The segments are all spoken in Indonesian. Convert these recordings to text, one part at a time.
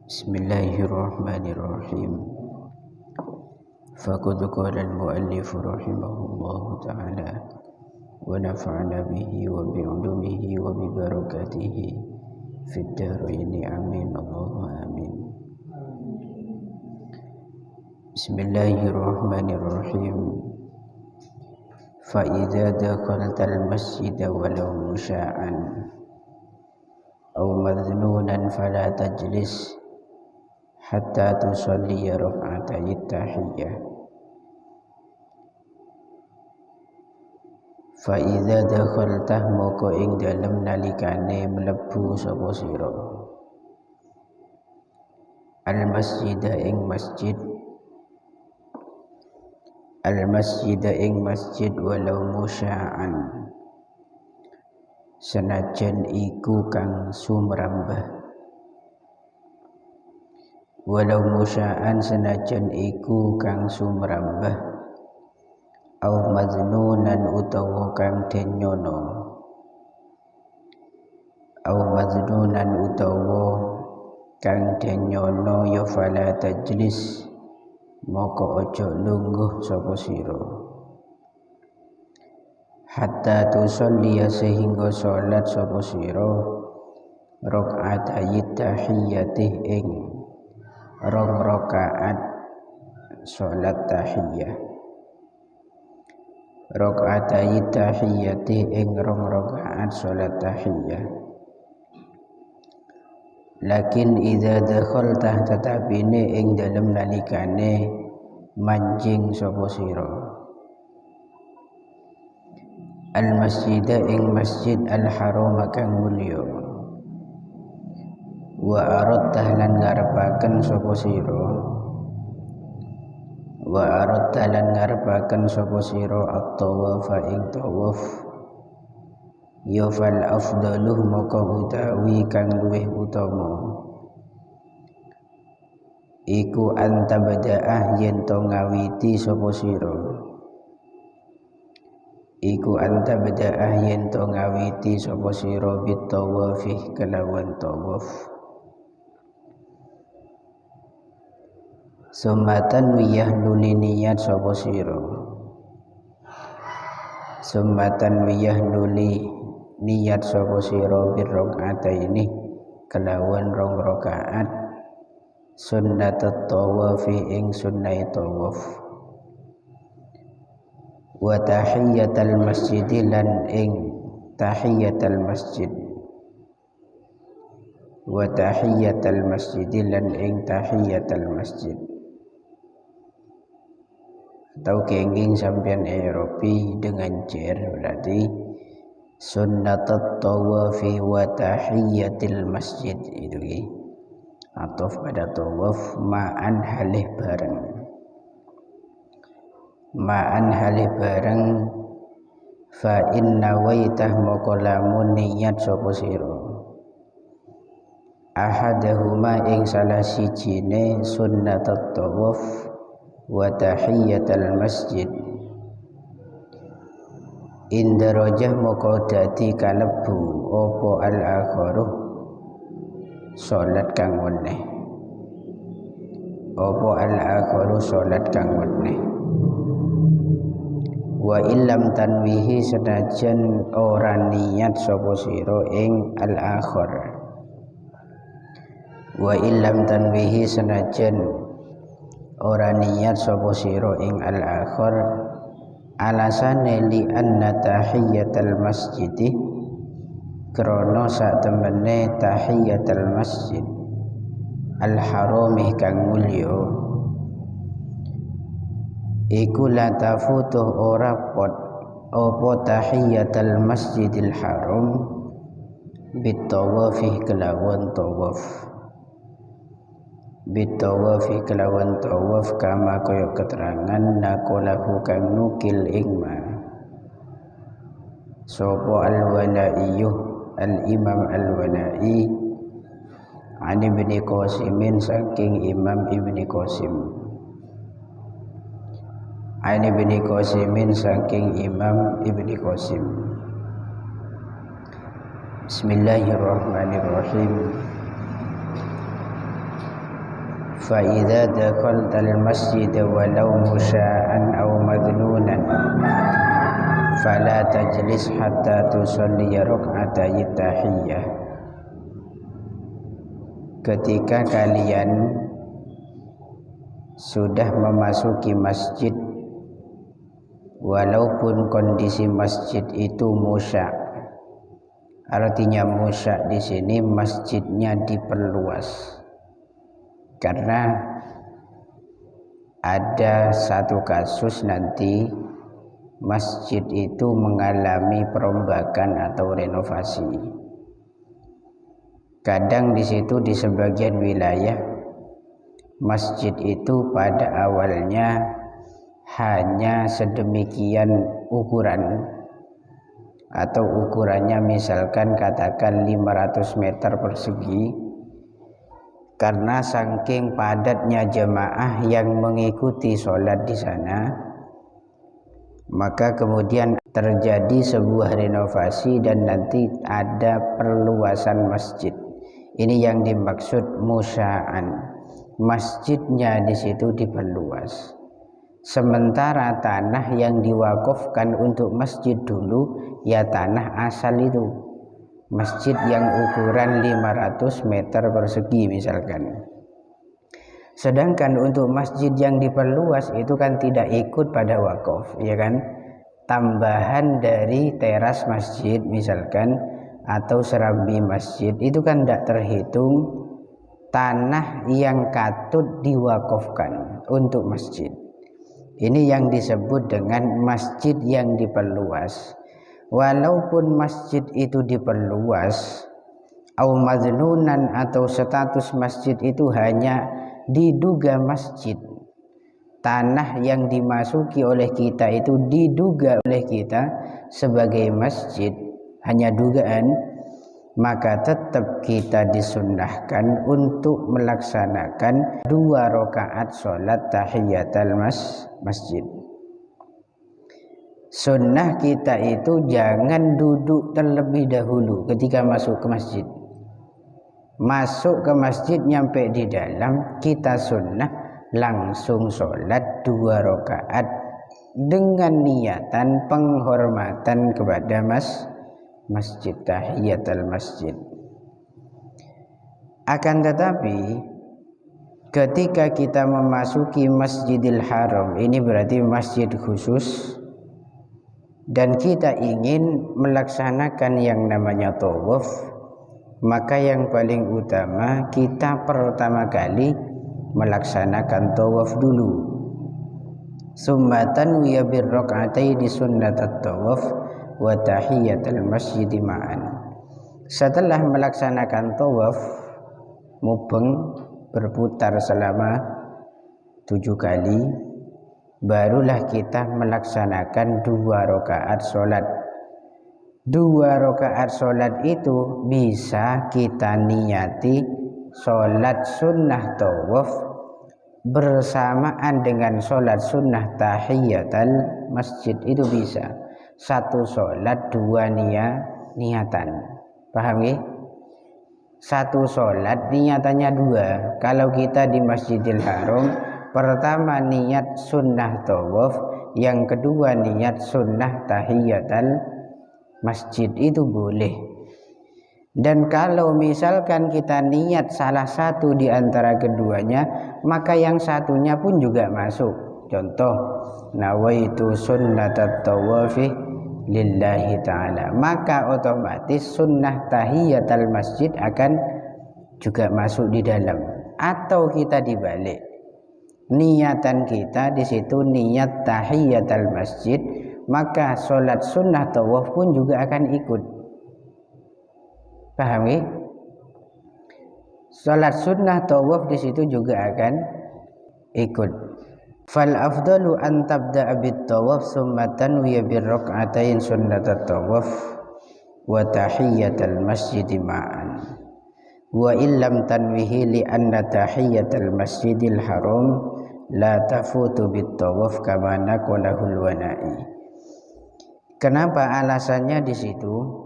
Bismillahirrahmanirrahim. Faqad qala al-muallif rahimahullahu ta'ala wa nafa'ana bihi wa bi'ulumihi wa bi barakatihi fid dharain amin Allahumma amin. Bismillahirrahmanirrahim. Fa idza dakhaltal masjida walau musya'an aw madhnunan fala tajlis hatta tusalli rak'atay tahiyyah. Fa idza dakhalta moko ing dalem nalikane mlebu sapa sira al masjida ing masjid walau musya'an senajan iku kang sumrambah, walau musya'an senajan iku kang sumrambah, au maznunan utawa kang denyono, au maznunan utawa kang denyono ya fala tajlis moko ojo lungguh sapa sira hatta tusolliya sehingga salat sapa sira rak'atay tahiyyati ing rong rakaat salat tahiyyah. Rak'atay tahiyyati ing rong rakaat salat tahiyyah. Lakin idza dakhalta tatapine ing dalem nalikane manjing sapa sira al masjida ing masjid al haram kang mulya wa aradta lan ngarepaken sapa sira at-tawafa ing tawaf ya fal afdaluh maka utawi kang luwih utama iku antabda'ah yen to ngawiti sapa sira bitawafi kelawan tawaf. Summatan wiyah nuli niat sapa sira bir rak'ataini kelawan rong rakaat sunnatut tawafi ing sunnah tawaf wa tahiyyatal masjid lan ing tahiyyatal masjid atau kenging sampean Eropi dengan jer berarti sunnatut tawafi wa tahiyyatil masjid itu atau pada tawaf ma'an halih bareng fa inna waitah moko lamun niyat sapa sira ahadahuma ing salah sijine sunnatut tawaf wa tahiyyatal masjid indarajah moko dadi kalebu apa al-akharuh salat kang weneh wa illam tanwihi senajan ora niat sapa sira ing al-akhir alasane li anna tahiyyatal masjid krana sak temene tahiyyatal masjid al harami kang mulya iku la tafutuh ora pot apa tahiyyatal masjidil haram bitawafi kelawan tawaf kama kaya keterangan nakolahu kang nukil ingma sapa al-imam al-wala'i an ibni qasimin saking imam ibni qasim saking imam ibni qasim. Bismillahirrahmanirrahim. fa idza dakhaltal masjid walau musya'an aw madnunan fala tajlis hatta tusalli rak'atay tahiyyah. Ketika kalian sudah memasuki masjid, walaupun kondisi masjid itu musya', artinya musya' di sini masjidnya diperluas. Karena ada satu kasus nanti masjid itu mengalami perombakan atau renovasi. Kadang di situ di sebagian wilayah masjid itu pada awalnya hanya sedemikian ukuran, atau ukurannya misalkan katakan 500 meter persegi. Karena saking padatnya jemaah yang mengikuti sholat di sana, maka kemudian terjadi sebuah renovasi dan nanti ada perluasan masjid. Ini yang dimaksud musya'an. Masjidnya di situ diperluas. Sementara tanah yang diwakafkan untuk masjid dulu ya tanah asal itu. Masjid yang ukuran 500 meter persegi misalkan. Sedangkan untuk masjid yang diperluas itu kan tidak ikut pada wakaf, ya kan? Tambahan dari teras masjid misalkan atau serambi masjid itu kan tidak terhitung tanah yang katut diwakafkan untuk masjid. Ini yang disebut dengan masjid yang diperluas. Walaupun masjid itu diperluas, au madnunan atau status masjid itu hanya diduga masjid, tanah yang dimasuki oleh kita itu diduga oleh kita sebagai masjid, hanya dugaan, maka tetap kita disunnahkan untuk melaksanakan 2 rakaat sholat tahiyatul masjid. Sunnah kita itu jangan duduk terlebih dahulu ketika masuk ke masjid. Masuk ke masjid nyampe di dalam, kita sunnah langsung sholat 2 rakaat dengan niatan penghormatan kepada masjid, tahiyatul masjid. Akan tetapi ketika kita memasuki Masjidil Haram, ini berarti masjid khusus, dan kita ingin melaksanakan yang namanya tawaf, maka yang paling utama kita pertama kali melaksanakan tawaf dulu. Summa tanwiya bir rak'ataini sunnatat tawaf wa tahiyatul masjid ma'an. Setelah melaksanakan tawaf, mubeng berputar selama 7 kali, barulah kita melaksanakan 2 rakaat sholat. 2 rakaat sholat itu bisa kita niyati sholat sunnah tawaf bersamaan dengan sholat sunnah tahiyatul masjid, itu bisa. 1 sholat 2 niatan. Paham ya? 1 sholat niatannya 2. Kalau kita di Masjidil Haram, pertama niat sunnah tawaf, yang kedua niat sunnah tahiyatul masjid, itu boleh. Dan kalau misalkan kita niat salah satu di antara keduanya, maka yang satunya pun juga masuk. Contoh, nawaitu sunnatat tawafi lillahi ta'ala, maka otomatis sunnah tahiyatul masjid akan juga masuk di dalam. Atau kita dibalik, niatan kita di situ niat tahiyatul masjid, maka sholat sunnah tawaf pun juga akan ikut. Paham ya? Sholat sunnah tawaf di situ juga akan ikut. Fal afdalu an tabda'a bit tawaf summa tanwiya bir rak'atain sunnatat tawaf wa tahiyatul masjid ma'an. Wa illam tanwihi li anna tahiyatul masjidil haram la tafutu bit tawaf kama naqalahul wana'i. Kenapa alasannya di situ?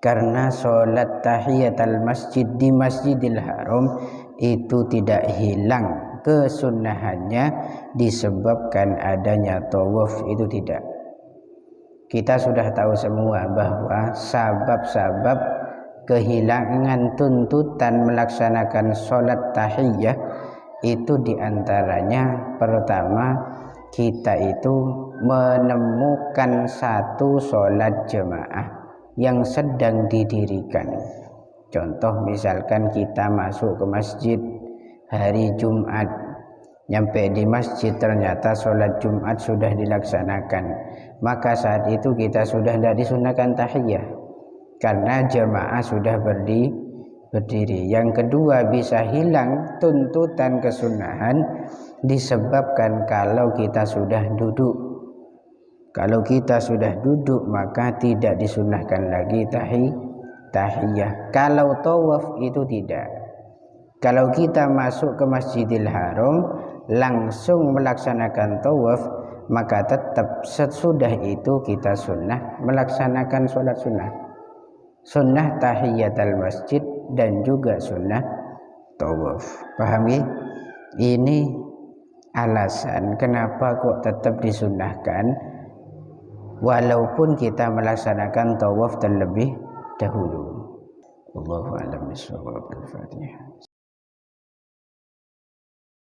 Karena sholat tahiyatul masjid di Masjidil Haram itu tidak hilang kesunnahannya disebabkan adanya tawaf, itu tidak. Kita sudah tahu semua bahwa sabab-sabab kehilangan tuntutan melaksanakan sholat tahiyyah itu diantaranya, pertama, kita itu menemukan satu sholat jemaah yang sedang didirikan. Contoh misalkan kita masuk ke masjid hari Jumat, nyampe di masjid ternyata sholat Jumat sudah dilaksanakan, maka saat itu kita sudah tidak disunahkan tahiyyah karena jemaah sudah berdiri. Yang kedua, bisa hilang tuntutan kesunahan disebabkan kalau kita sudah duduk. Kalau kita sudah duduk maka tidak disunahkan lagi tahiyyah. Kalau tawaf itu tidak. Kalau kita masuk ke Masjidil Haram langsung melaksanakan tawaf, maka tetap sesudah itu kita sunnah melaksanakan sholat sunnah. Sunnah tahiyatul masjid dan juga sunnah tawaf. Paham ya? Ini alasan kenapa kok tetap disunnahkan walaupun kita melaksanakan tawaf terlebih dahulu. Wallahu a'lam bishawab. Al-Fatihah.